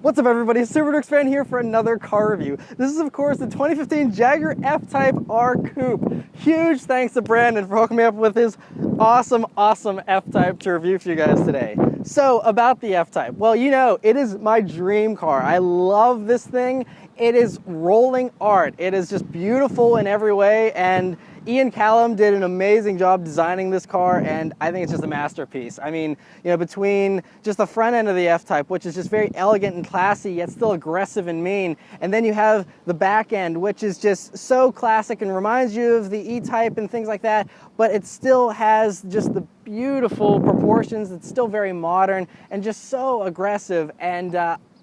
What's up everybody, SuperDukes fan here for another car review. This is of course the 2015 Jaguar F-Type R Coupe. Huge thanks to Brandon for hooking me up with his awesome F-Type to review for you guys today. So about the F-Type, well, you know, it is my dream car. I love this thing. It is rolling art. It is just beautiful in every way, and Ian Callum did an amazing job designing this car, and I think it's just a masterpiece. I mean, you know, between just the front end of the F-Type, which is just very elegant and classy, yet still aggressive and mean, and then you have the back end, which is just so classic and reminds you of the E-Type and things like that, but it still has just the beautiful proportions. It's still very modern and just so aggressive, and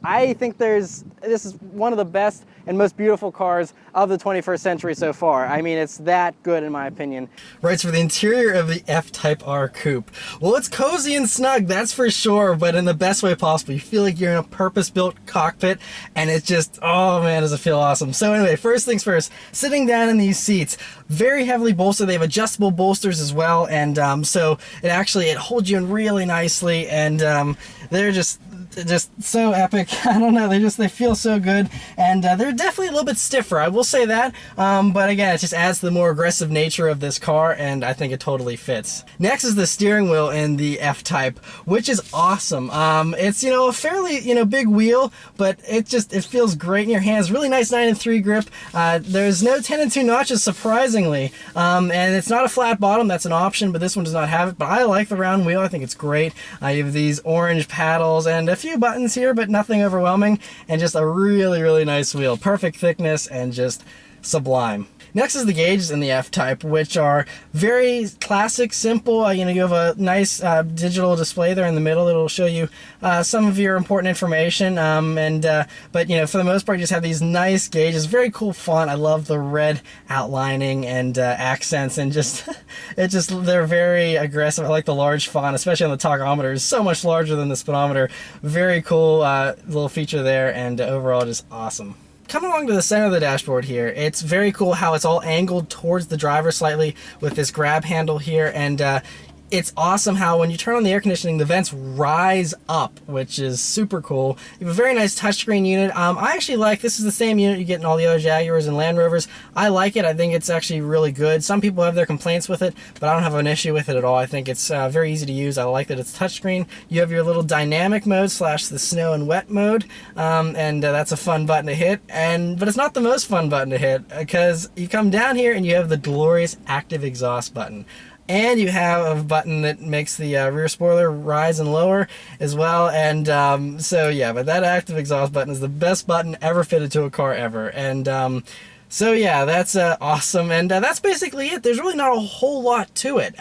I think this is one of the best and most beautiful cars of the 21st century so far. I mean, it's that good in my opinion. Right, so for the interior of the F-Type R Coupe, well, it's cozy and snug, that's for sure, but in the best way possible. You feel like you're in a purpose-built cockpit, and it's just, oh man, does it feel awesome. So anyway, first things first, sitting down in these seats, very heavily bolstered. They have adjustable bolsters as well, and so it holds you in really nicely, and they're just so epic. I don't know, they feel so good, and they're definitely a little bit stiffer, I will say that, but again, it just adds to the more aggressive nature of this car, and I think it totally fits. Next is the steering wheel in the F-Type, which is awesome. It's, you know, a fairly, you know, big wheel, but it feels great in your hands. Really nice 9-3 grip. There's no 10-2 notches, surprisingly, and it's not a flat bottom. That's an option, but this one does not have it. But I like the round wheel. I think it's great. You have these orange paddles and a few buttons here, but nothing overwhelming, and just a really nice wheel. Perfect thickness and just sublime. Next is the gauges in the F-Type, which are very classic, simple. You know, you have a nice digital display there in the middle that'll show you some of your important information. But you know, for the most part, you just have these nice gauges. Very cool font. I love the red outlining and accents, and they're very aggressive. I like the large font, especially on the tachometer. It's so much larger than the speedometer. Very cool little feature there, and overall just awesome. Coming along to the center of the dashboard here, it's very cool how it's all angled towards the driver slightly with this grab handle here, and it's awesome how when you turn on the air conditioning, the vents rise up, which is super cool. You have a very nice touchscreen unit. I actually like, this is the same unit you get in all the other Jaguars and Land Rovers. I like it. I think it's actually really good. Some people have their complaints with it, but I don't have an issue with it at all. I think it's very easy to use. I like that it's touchscreen. You have your little dynamic mode / the snow and wet mode, and that's a fun button to hit. But it's not the most fun button to hit, because you come down here and you have the glorious active exhaust button. And you have a button that makes the rear spoiler rise and lower as well. And so yeah, but that active exhaust button is the best button ever fitted to a car ever. And so yeah, that's awesome. And that's basically it. There's really not a whole lot to it,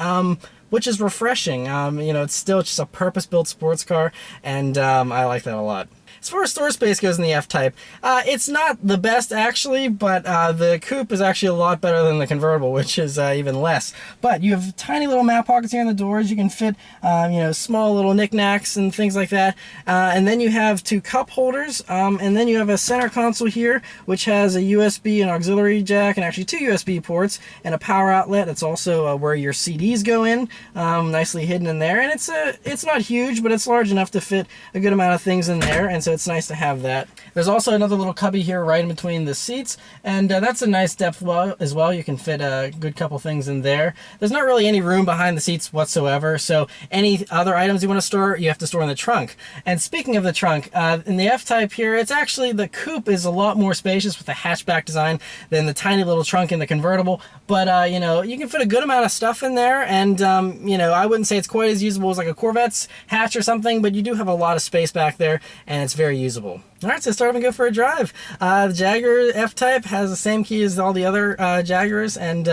which is refreshing. You know, it's still just a purpose-built sports car, and I like that a lot. As far as storage space goes in the F-Type, it's not the best actually, but the Coupe is actually a lot better than the convertible, which is even less. But you have tiny little map pockets here in the doors. You can fit, you know, small little knickknacks and things like that. And then you have 2 cup holders, and then you have a center console here, which has a USB and auxiliary jack, and actually 2 USB ports, and a power outlet. It's also where your CDs go in, nicely hidden in there. And it's not huge, but it's large enough to fit a good amount of things in there, and so it's nice to have that. There's also another little cubby here right in between the seats, and that's a nice depth as well. You can fit a good couple things in there. There's not really any room behind the seats whatsoever, so any other items you want to store, you have to store in the trunk. And speaking of the trunk, in the F-Type here, it's actually, the Coupe is a lot more spacious with the hatchback design than the tiny little trunk in the convertible, but you know, you can fit a good amount of stuff in there, and you know, I wouldn't say it's quite as usable as like a Corvette's hatch or something, but you do have a lot of space back there, and it's very usable. Alright, so start up and go for a drive. The Jaguar F-Type has the same key as all the other Jaguars, and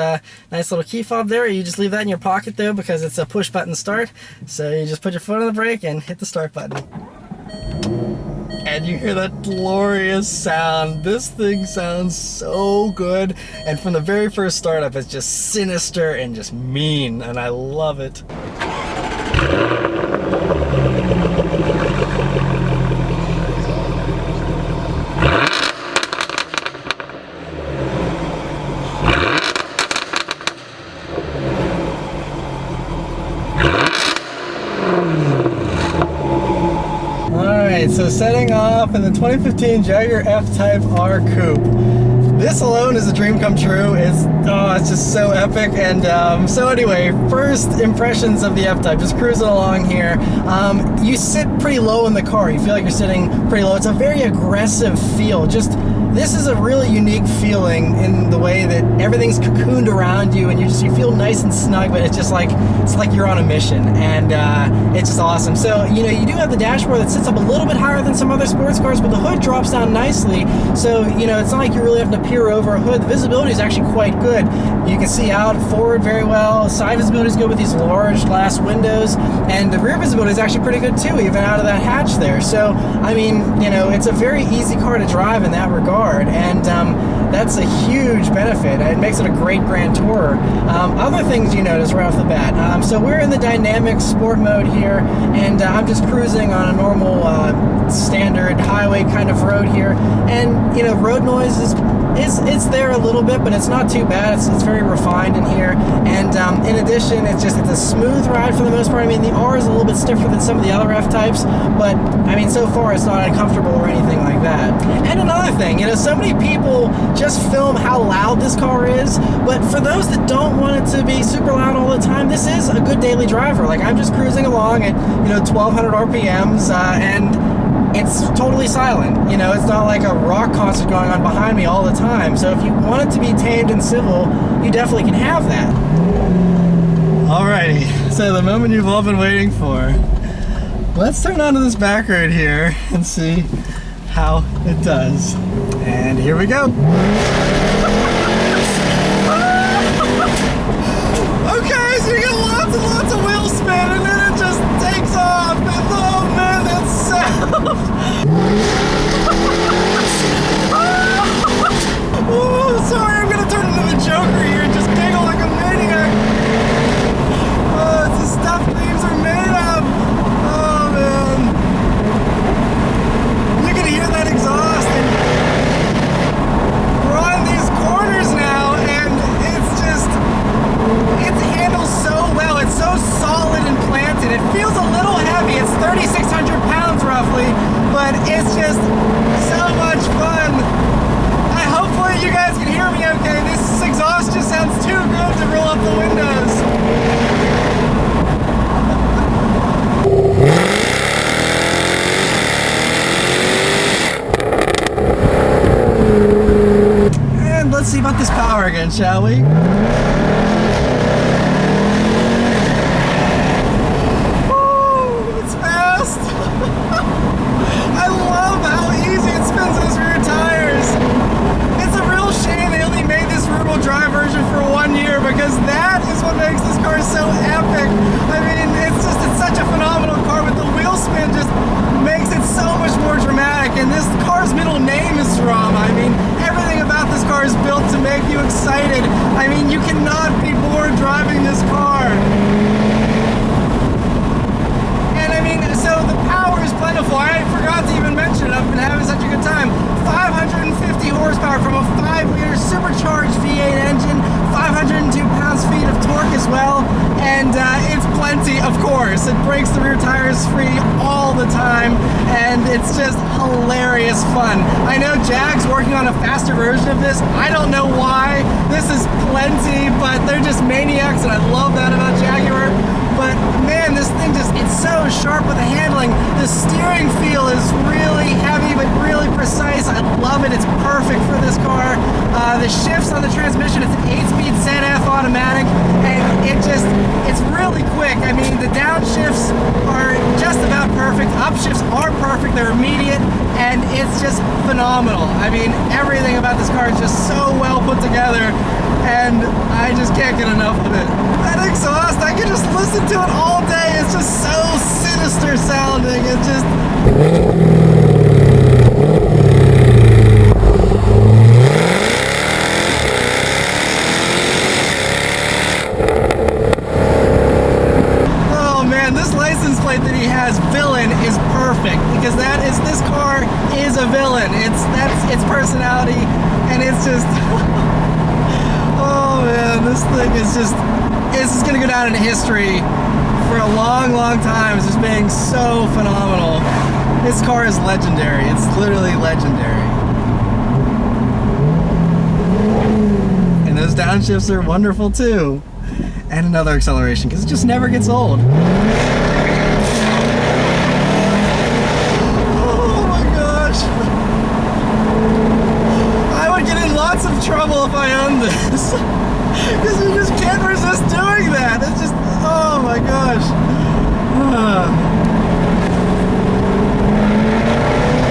nice little key fob there. You just leave that in your pocket though, because it's a push button start. So you just put your foot on the brake and hit the start button. And you hear that glorious sound. This thing sounds so good, and from the very first startup it's just sinister and just mean, and I love it. so setting off in the 2015 Jaguar F-Type R Coupe. This alone is a dream come true. It's just so epic. And so anyway, first impressions of the F-Type, just cruising along here. You sit pretty low in the car. You feel like you're sitting pretty low. It's a very aggressive feel. This is a really unique feeling in the way that everything's cocooned around you, and you feel nice and snug, but it's like you're on a mission, and it's just awesome. So you do have the dashboard that sits up a little bit higher than some other sports cars, but the hood drops down nicely. So it's not like you really have to peer over a hood. The visibility is actually quite good. You can see out forward very well. Side visibility is good with these large glass windows, and the rear visibility is actually pretty good too, even out of that hatch there. So I mean, it's a very easy car to drive in that regard. And that's a huge benefit. It makes it a great Grand Tourer. Other things you notice right off the bat. So we're in the dynamic sport mode here, and I'm just cruising on a normal standard highway kind of road here. And road noise it's there a little bit, but it's not too bad. It's very refined in here. And in addition, it's a smooth ride for the most part. I mean, the R is a little bit stiffer than some of the other F-Types, but I mean, so far it's not uncomfortable or anything like that. And another thing, so many people just film how loud this car is, but for those that don't want it to be super loud all the time, this is a good daily driver. Like, I'm just cruising along at 1200 RPMs, and it's totally silent. It's not like a rock concert going on behind me all the time. So if you want it to be tamed and civil, you definitely can have that. Alrighty, so the moment you've all been waiting for. Let's turn onto this back road here and see how it does. And here we go. Okay, so you get lots and lots of wheel spin, and then it just takes off. And oh man, that sound! Oh, sorry, I'm gonna turn into the Joker here and just giggle like a maniac. Oh, it's the stuff thieves are made of. Oh man, you can hear that exhaust. And we're on these corners now, and it handles so well. It's so solid and planted. It feels a little heavy. It's 3,600 pounds roughly, but it's just so much fun. Hopefully you guys can hear me okay. This exhaust just sounds too good to roll up the windows. And let's see about this power again, shall we? It's fast. I love how easy it spins those rear tires. It's a real shame they only made this rear-wheel drive version for 1 year, because that is what makes this car so epic. I mean, it's such a phenomenal car, but the wheel spin just makes it so much more dramatic. And this car's middle name is drama. I mean, everything about this car is built to make you excited. I mean, you cannot be bored driving this car. And I mean, so the power is plentiful. I forgot to even mention it. I've been having such a good time. 550 horsepower from a 5-liter supercharged V8 engine, 502 pounds-feet of torque as well, and it's plenty, of course. It breaks the rear tires free all the time, and it's just hilarious fun. I know Jag's working on a faster version of this. I don't know why. This is plenty, but they're just maniacs, and I love that about Jaguar. But man, this thing it's so sharp with the handling. The steering feel is really heavy, but really precise. I love it. It's perfect for this car. The shifts on the transmission, it's an 8-speed ZF automatic, and it's really quick. I mean, the downshifts are just about perfect. Upshifts are perfect. They're immediate, and it's just phenomenal. I mean, everything about this car is just so well put together, and I just can't get enough of it. That exhaust, I can just listen to it all day. It's just so sinister sounding. It just... Oh man, this license plate that he has, villain, is perfect, because this car is a villain. That's its personality, and it's just... Oh man, this thing is just, it's just gonna go down in history for a long, long time as just being so phenomenal. This car is legendary. It's literally legendary. And those downshifts are wonderful too. And another acceleration, because it just never gets old. Oh my gosh. I would get in lots of trouble if I owned this. Because you just can't resist doing that. It's just, oh my gosh.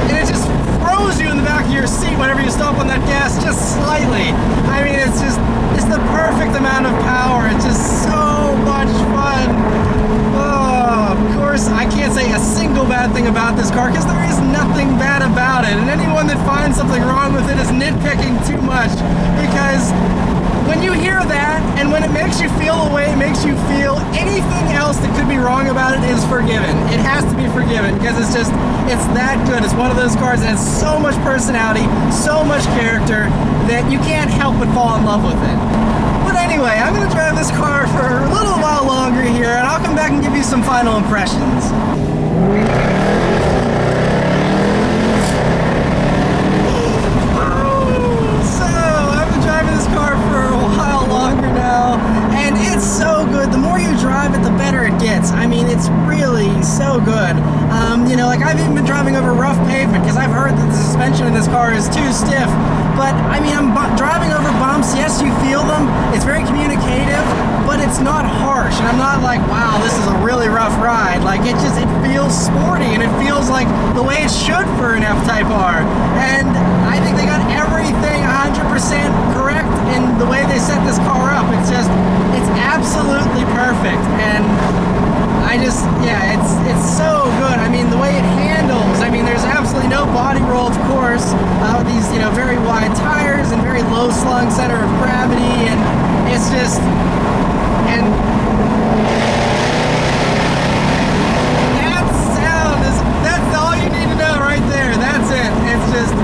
And it just throws you in the back of your seat whenever you stop on that gas just slightly. I mean, it's the perfect amount of power. It's just so much fun. Oh, of course, I can't say a single bad thing about this car because there is nothing bad about it. And anyone that finds something wrong with it is nitpicking too much, because when you hear that, and when it makes you feel the way it makes you feel, anything else that could be wrong about it is forgiven. It has to be forgiven, because it's that good. It's one of those cars that has so much personality, so much character, that you can't help but fall in love with it. But anyway, I'm going to drive this car for a little while longer here, and I'll come back and give you some final impressions. And it's so good. The more you drive it, the better it gets. I mean, it's really so good. You know, like I've even been driving over rough pavement because I've heard that the suspension in this car is too stiff. But I mean, I'm driving over bumps. Yes, you feel them. It's very communicative, but it's not harsh. And I'm not like, wow, this is a really rough ride. Like it feels sporty, and it feels like the way it should for an F-Type R. And I think they got everything 100% correct in the way they set this car up. It's absolutely perfect. And yeah, it's so good. I mean, the way it handles, I mean, there's absolutely no body roll, of course, with these, you know, very wide tires and very low slung center of gravity, and it's just, and that sound that's all you need to know right there. That's it. It's just,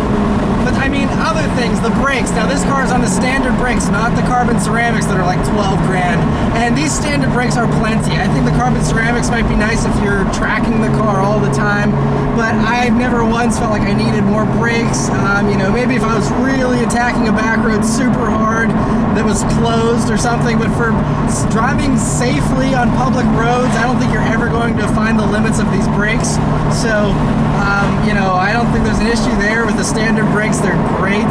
but I mean, other things, the brakes. Now this car is on the standard brakes, not the carbon ceramics that are like 12 grand. And these standard brakes are plenty. I think the carbon ceramics might be nice if you're tracking the car all the time, but I've never once felt like I needed more brakes. You know, maybe if I was really attacking a back road super hard that was closed or something, but for driving safely on public roads, I don't think you're ever going to find the limits of these brakes. So, you know, I don't think there's an issue there with the standard brakes. They're great.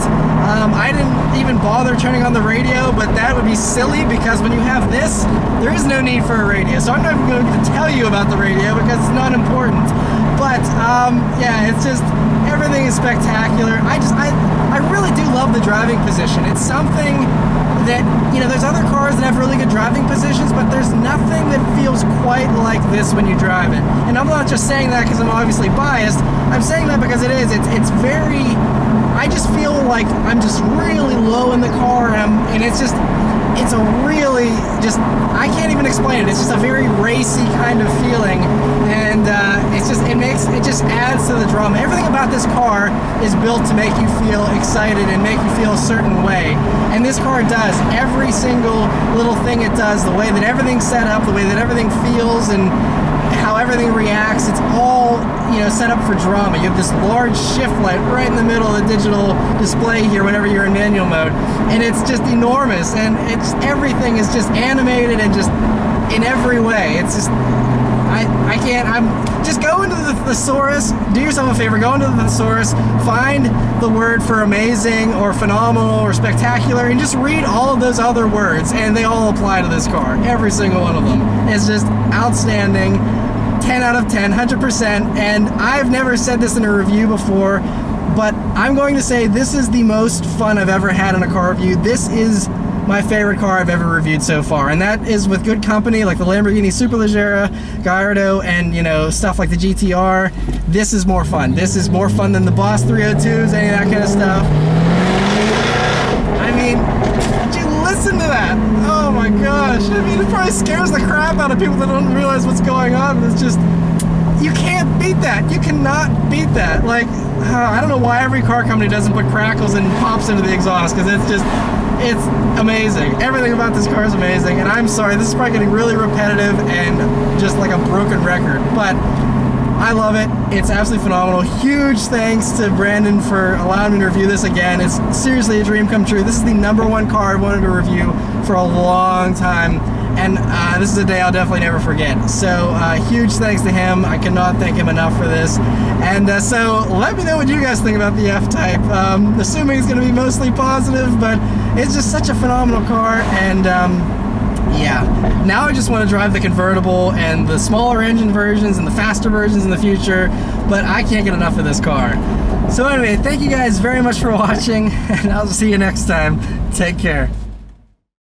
I didn't even bother turning on the radio, but that would be silly because when you have this, there is no need for a radio. So I'm not even going to tell you about the radio because it's not important. But yeah, it's just, everything is spectacular. I really do love the driving position. It's something that, you know, there's other cars that have really good driving positions, but there's nothing that feels quite like this when you drive it. And I'm not just saying that because I'm obviously biased. I'm saying that because it's very, I just feel like I'm just really low in the car, and it's a really, just, I can't even explain it. It's just a very racy kind of feeling, and it just adds to the drama. Everything about this car is built to make you feel excited and make you feel a certain way, and this car does. Every single little thing it does, the way that everything's set up, the way that everything feels, and how everything reacts, it's all, you know, set up for drama. You have this large shift light right in the middle of the digital display here whenever you're in manual mode, and it's just enormous, and everything is just animated and just in every way. It's just, just go into the thesaurus, do yourself a favor, go into the thesaurus, find the word for amazing or phenomenal or spectacular, and just read all of those other words, and they all apply to this car. Every single one of them. It's just outstanding. 10 out of 10, 100%, and I've never said this in a review before, but I'm going to say this is the most fun I've ever had in a car review. This is my favorite car I've ever reviewed so far, and that is with good company like the Lamborghini Superleggera, Gallardo, and, you know, stuff like the GTR. This is more fun. This is more fun than the Boss 302s, any of that kind of stuff. I mean, listen to that. Oh my gosh. I mean, it probably scares the crap out of people that don't realize what's going on. It's just, you can't beat that. You cannot beat that. Like, I don't know why every car company doesn't put crackles and pops into the exhaust, because it's amazing. Everything about this car is amazing, and I'm sorry, this is probably getting really repetitive and just like a broken record, but I love it. It's absolutely phenomenal. Huge thanks to Brandon for allowing me to review this again. It's seriously a dream come true. This is the #1 car I wanted to review for a long time, and this is a day I'll definitely never forget. So huge thanks to him. I cannot thank him enough for this. And so let me know what you guys think about the F-Type. Assuming it's going to be mostly positive, but it's just such a phenomenal car, and yeah, now I just want to drive the convertible and the smaller engine versions and the faster versions in the future, but I can't get enough of this car. So anyway, thank you guys very much for watching, and I'll see you next time. Take care.